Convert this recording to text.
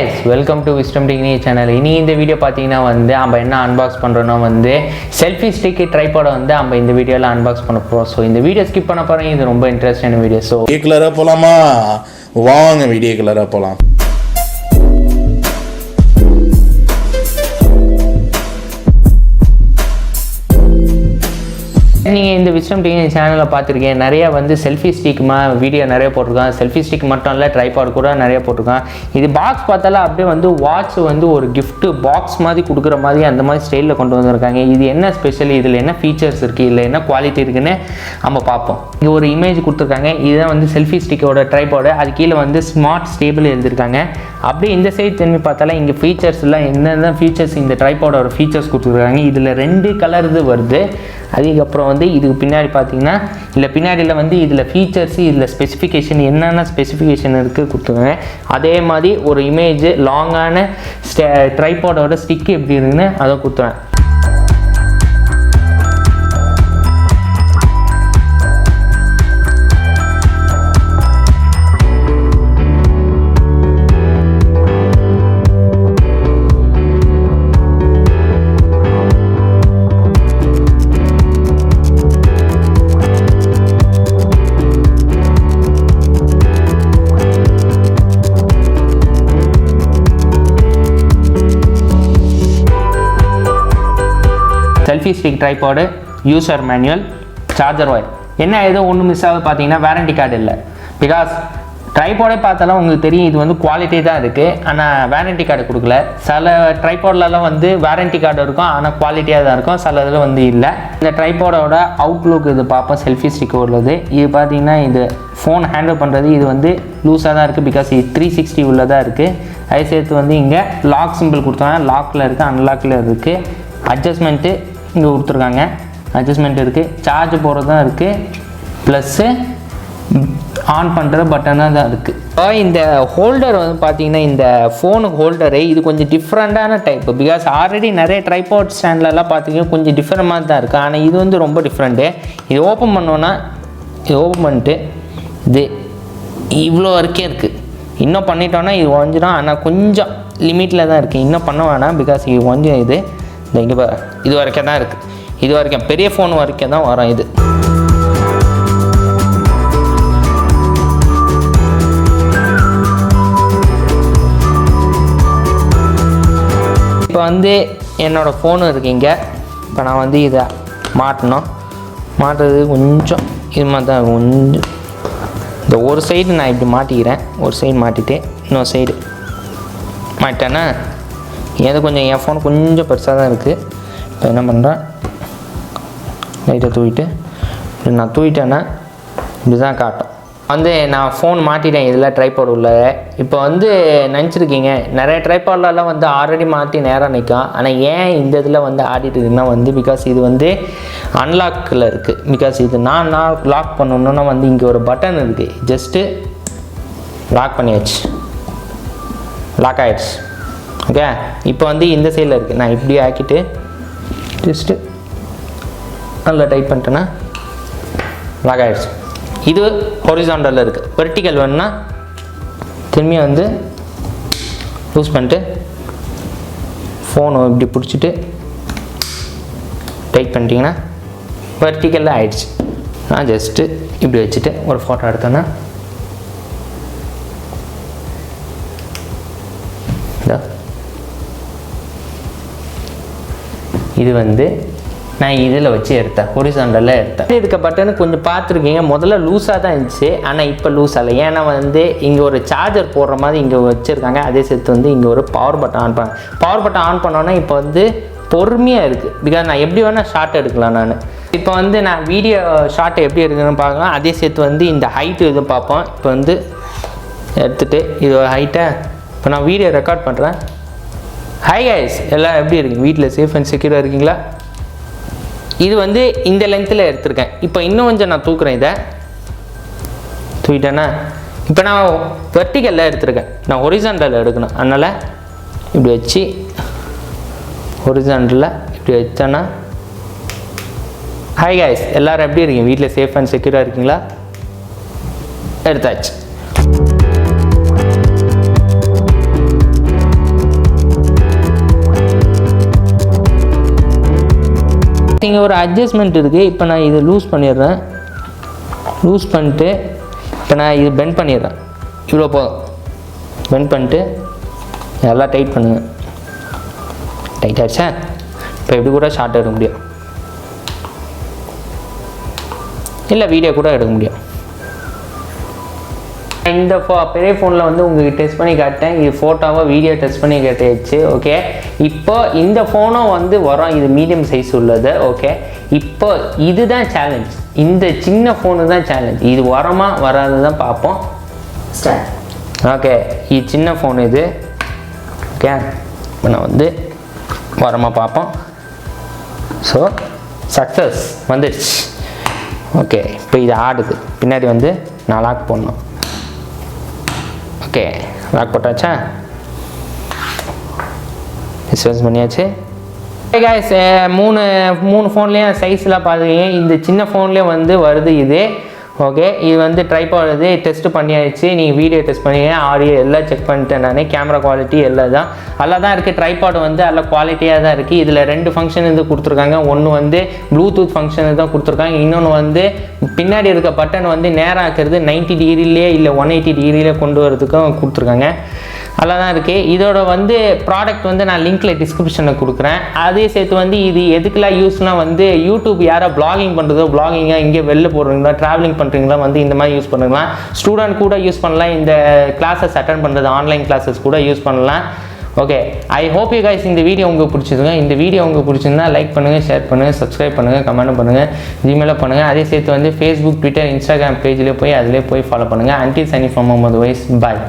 guys, welcome to 𝗙mě channel. இனி இந்த video பாத்தீங்கன்னா நம்ம என்ன அன்பாக்ஸ் பண்றோம்னா செல்ஃபி ஸ்டிக் ட்ரைபாட் நம்ம இந்த வீடியோல அன்பாக்ஸ் பண்ண போறோம். சோ இந்த வீடியோ ஸ்கிப் பண்ண பாருங்க, இது ரொம்ப இன்ட்ரஸ்டிங்கான வீடியோ. சோ வீடியோக்குள்ள போலாமா? வாங்க வீடியோக்குள்ள போலாம். நீங்கள் இந்த 𝗙mě சேனலில் பார்த்துருக்கேன், நிறையா செல்ஃபி ஸ்டிக்மா வீடியோ நிறைய போட்டிருக்கான். செல்ஃபி ஸ்டிக் மட்டும் இல்லை, ட்ரைபாட் கூட நிறைய போட்டிருக்கான். இது பாக்ஸ் பார்த்தாலும் அப்படியே வாட்ச் ஒரு கிஃப்ட் பாக்ஸ் மாதிரி கொடுக்குற மாதிரி அந்த மாதிரி ஸ்டைலில் கொண்டு வந்திருக்காங்க. இது என்ன ஸ்பெஷல், இதில் என்ன ஃபீச்சர்ஸ் இருக்குது, இல்லை என்ன குவாலிட்டி இருக்குன்னு நம்ம பார்ப்போம். இங்கே ஒரு இமேஜ் கொடுத்துருக்காங்க, இதுதான் செல்ஃபி ஸ்டிக்கோட ட்ரைபாடு. அது கீழே ஸ்மார்ட் ஸ்டேபிள் எழுதியிருக்காங்க. அப்படியே இந்த சைடு திரும்பி பார்த்தாலும் இங்கே ஃபீச்சர்ஸ்லாம் என்னென்ன ஃபீச்சர்ஸ் இந்த ட்ரைபாடோட ஃபீச்சர்ஸ் கொடுத்துருக்காங்க. இதில் 2 கலர் வருது. அதுக்கப்புறம் இதுக்கு பின்னாடி பார்த்தீங்கன்னா இல்லை பின்னாடியில் இதில் ஃபீச்சர்ஸ், இதில் ஸ்பெசிஃபிகேஷன் என்னென்ன ஸ்பெசிஃபிகேஷன் இருக்குது கொடுத்துருக்காங்க. அதே மாதிரி ஒரு இமேஜ் லாங்கான ட்ரைபாடோட ஸ்டிக்கு எப்படி இருக்குன்னு அதை கொடுத்துருவேன். Selfie stick tripod, user manual, charger wire. என்ன ஏதோ ஒன்று மிஸ் ஆகுது பார்த்தீங்கன்னா வாரண்டி கார்டு இல்லை. பிகாஸ் ட்ரைபாடே பார்த்தாலும் உங்களுக்கு தெரியும், இது குவாலிட்டி தான் இருக்குது, ஆனால் வாரண்டி கார்டு கொடுக்கல. சில ட்ரைபாட்லலாம் வாரண்டி கார்டு இருக்கும், ஆனால் குவாலிட்டியாக தான் இருக்கும். சில இதில் இல்லை. இந்த ட்ரைபாடோட அவுட்லுக் இது பார்ப்போம். செல்ஃபி ஸ்டிக் உள்ளது. இது பார்த்தீங்கன்னா இது ஃபோன் ஹேண்டில் பண்ணுறது இது லூஸாக தான் இருக்குது. பிகாஸ் இது 360 உள்ளதாக இருக்குது. அதே சேர்த்து இங்கே லாக் சிம்பிள் கொடுத்தாங்க. லாக்கில் இருக்குது, அன்லாக்கில் இருக்குது. அட்ஜஸ்ட்மெண்ட்டு இங்கே கொடுத்துருக்காங்க. அட்ஜஸ்ட்மெண்ட் இருக்குது. சார்ஜ் போடுறது தான் இருக்குது. ப்ளஸ்ஸு ஆன் பண்ணுற பட்டனாக தான் இருக்குது. இந்த ஹோல்டர் பார்த்தீங்கன்னா இந்த ஃபோனுக்கு ஹோல்டரு இது கொஞ்சம் டிஃப்ரெண்ட்டான டைப்பு. பிகாஸ் ஆல்ரெடி நிறைய ட்ரைபாட் ஸ்டாண்ட்லலாம் பார்த்தீங்கன்னா கொஞ்சம் டிஃப்ரெண்ட் மாதிரி தான் இருக்குது. ஆனால் இது ரொம்ப டிஃப்ரெண்ட்டு. இது ஓப்பன் பண்ணோன்னா இது ஓப்பன் பண்ணிட்டு இது இவ்வளோ வரைக்கும் இருக்குது. இன்னும் பண்ணிட்டோன்னா இது உடஞ்சிடும். ஆனால் கொஞ்சம் லிமிட்டில் தான் இருக்குது. இன்னும் பண்ண வேணாம். பிகாஸ் இது கொஞ்சம் இது இங்கே இது வரைக்கும் தான் இருக்குது. இது வரைக்கும் பெரிய ஃபோன் வரைக்கும் தான் வரும். இது இப்போ என்னோடய ஃபோனு இருக்குங்க. இப்போ நான் இதை மாட்டணும். மாட்டுறது கொஞ்சம் இது மாதிரி தான் கொஞ்சம் இந்த ஒரு சைடு நான் இப்படி மாட்டிக்கிறேன். ஒரு சைடு மாட்டிட்டு இன்னொரு சைடு மாட்டேன்னா ஏதோ கொஞ்சம் என் ஃபோன் கொஞ்சம் பெருசாக தான் இருக்குது. இப்போ என்ன பண்ணுறேன், லைட்டை தூக்கிட்டு நான் தூக்கிட்டேன்னா இப்படி தான் காட்டும். நான் ஃபோன் மாட்டிட்டேன். இதில் ட்ரைபாட் உள்ள. இப்போ நினச்சிருக்கீங்க நிறைய ட்ரைபாட்லலாம் ஆல்ரெடி மாட்டி நேராக நிற்கும். ஆனால் ஏன் இந்த இதில் ஆடிட்டு இருக்குன்னா பிகாஸ் இது அன்லாக்கில் இருக்குது. பிகாஸ் இது நான் லாக் பண்ணணுன்னா இங்கே ஒரு பட்டன் இருக்குது. ஜஸ்ட்டு லாக் பண்ணியாச்சு, லாக் ஆகிடுச்சு. ஓகே, இப்போ இந்த சைடில் இருக்குது. நான் இப்படி ஆக்கிட்டு ஜஸ்ட்டு நல்லா டைட் பண்ணிட்டேன்னா லாக் ஆகிடுச்சு. இது ஹொரிசாண்டலில் இருக்குது. வெர்டிக்கல் வேணுன்னா திரும்பி யூஸ் பண்ணிட்டு ஃபோனை இப்படி பிடிச்சிட்டு டைட் பண்ணிட்டீங்கன்னா வெர்டிக்கலில் ஆகிடுச்சு. நான் ஜஸ்ட்டு இப்படி வச்சுட்டு ஒரு ஃபோட்டோ எடுத்தேன்னா இது நான் இதில் வச்சு எடுத்தேன், ஹொரிசாண்டலில் எடுத்தேன். இதுக்கு பட்டனு கொஞ்சம் பார்த்துருக்கீங்க, முதல்ல லூஸாக தான் இருந்துச்சு. ஆனால் இப்போ லூஸ் ஆகலை. ஏன்னா இங்கே ஒரு சார்ஜர் போடுற மாதிரி இங்கே வச்சுருக்காங்க. அதே சேர்த்து இங்கே ஒரு பவர் பட்டன் ஆன் பண்ண. பவர் பட்டன் ஆன் பண்ணோன்னா இப்போ பொறுமையாக இருக்குது. பிகாஸ் நான் எப்படி வேணால் ஷார்ட் எடுக்கலாம். நான் இப்போ நான் வீடியோ ஷார்ட் எப்படி எடுக்கணும்னு பார்க்கலாம். அதே சேர்த்து இந்த ஹைட்டு இது பார்ப்போம். இப்போ எடுத்துகிட்டு இது ஒரு ஹைட்டை இப்போ நான் வீடியோ ரெக்கார்ட் பண்ணுறேன். ஹாய் கைஸ், எல்லாம் எப்படி இருக்குங்க? வீட்டில் சேஃப் அண்ட் செக்யூராக இருக்கீங்களா? இது இந்த லென்த்தில் எடுத்திருக்கேன். இப்போ இன்னும் கொஞ்சம் நான் தூக்குறேன். இதை தூக்கிட்டேன்னா இப்போ நான் வெர்டிக்கலில் எடுத்திருக்கேன். நான் ஹொரிசாண்டலில் எடுக்கணும். அதனால் இப்படி வச்சு ஹொரிசாண்டலில் இப்படி வச்சேன்னா ஹாய் கைஸ், எல்லோரும் எப்படி இருக்கீங்க? வீட்டில் சேஃப் அண்ட் செக்யூராக இருக்கீங்களா? எடுத்தாச்சு. இங்கே ஒரு அட்ஜஸ்ட்மெண்ட் இருக்குது. இப்போ நான் இதை லூஸ் பண்ணிடுறேன். லூஸ் பண்ணிட்டு இப்போ நான் இது பெண்ட் பண்ணிடுறேன். இவ்வளோ போதும். பெண்ட் பண்ணிட்டு நல்லா டைட் பண்ணுங்கள். டைட் ஆகிடுச்சா? இப்போ எப்படி கூட ஷார்ட் எடுக்க முடியும், இல்லை வீடியோ கூட எடுக்க முடியும். இந்த பெரிய ஃபோனில் வந்து உங்களுக்கு டெஸ்ட் பண்ணி காட்டேன். இது ஃபோட்டோவாக வீடியோ டெஸ்ட் பண்ணி காட்டிடுச்சு. ஓகே, இப்போ இந்த ஃபோனும் வந்து வரும். இது மீடியம் சைஸ் உள்ளது. ஓகே, இப்போ இதுதான் சேலஞ்ச். இந்த சின்ன ஃபோனு தான் சேலஞ்ச். இது வரமா வராது தான் பார்ப்போம். ஓகே, இது சின்ன ஃபோன் இது. ஓகே, இப்போ நான் வந்து வரமா பார்ப்போம். ஸோ சக்ஸஸ் வந்துடுச்சு. ஓகே, இப்போ இது ஆடுது. பின்னாடி வந்து நான் லாக் போடணும். ஓகே, லாக் போட்டாச்சா? டிஸ்பென்ஸ் பண்ணியாச்சு. கைஸ், மூணு ஃபோன்லேயும் சைஸ்லாம் பார்த்துக்கிங்க. இந்த சின்ன ஃபோன்லேயே வந்து வருது இது. ஓகே, இது வந்து ட்ரைபாட் இது டெஸ்ட் பண்ணியாச்சு. நீங்கள் வீடியோ டெஸ்ட் பண்ணிங்க, ஆடியோ எல்லாம் செக் பண்ணிட்டேன் நான். கேமரா குவாலிட்டி எல்லாம் தான் இருக்குது. ட்ரைபாட் வந்து எல்லாம் குவாலிட்டியாக தான் இருக்குது. இதில் 2 ஃபங்க்ஷன் இது கொடுத்துருக்காங்க. ஒன்று வந்து ப்ளூடூத் ஃபங்க்ஷன் தான் கொடுத்துருக்காங்க. இன்னொன்று வந்து பின்னாடி இருக்க பட்டன் வந்து நேராக ஆக்கிறது 90 டிகிரிலே இல்லை 180 டிகிரிலே கொண்டு வரதுக்கும் கொடுத்துருக்காங்க. நல்லா தான் இருக்குது. இதோட வந்து ப்ராடக்ட் வந்து நான் லிங்க்கில் டிஸ்கிரிப்ஷனில் கொடுக்குறேன். அதே சேர்த்து வந்து இது எதுக்கெல்லாம் யூஸ்னால் வந்து யூடியூப் யாரோ பிளாகிங் பண்ணுறதோ, பிளாகிங்காக இங்கே வெளில போடுறீங்களா, ட்ராவலிங் பண்ணுறீங்களா, வந்து இந்த மாதிரி யூஸ் பண்ணுறீங்களா. ஸ்டூடெண்ட் கூட யூஸ் பண்ணலாம். இந்த கிளாஸஸ் அட்டன் பண்ணுறது, ஆன்லைன் கிளாஸஸ் கூட யூஸ் பண்ணலாம். Okay, I hope you guys இந்த வீடியோ உங்களுக்கு பிடிச்சிருங்க. இந்த வீடியோ உங்களுக்கு பிடிச்சிருந்தா லைக் பண்ணுங்கள், ஷேர் பண்ணுங்கள், சப்ஸ்கிரைப் பண்ணுங்கள், கமெண்ட் பண்ணுங்கள், ஜிமெயிலில் பண்ணுங்கள். அதே சேர்த்து வந்து ஃபேஸ்புக், ட்விட்டர், இன்ஸ்டாகிராம் பேஜில் போய் அதிலே போய் ஃபாலோ பண்ணுங்கள். Until signing from Muhammad Wais. Bye.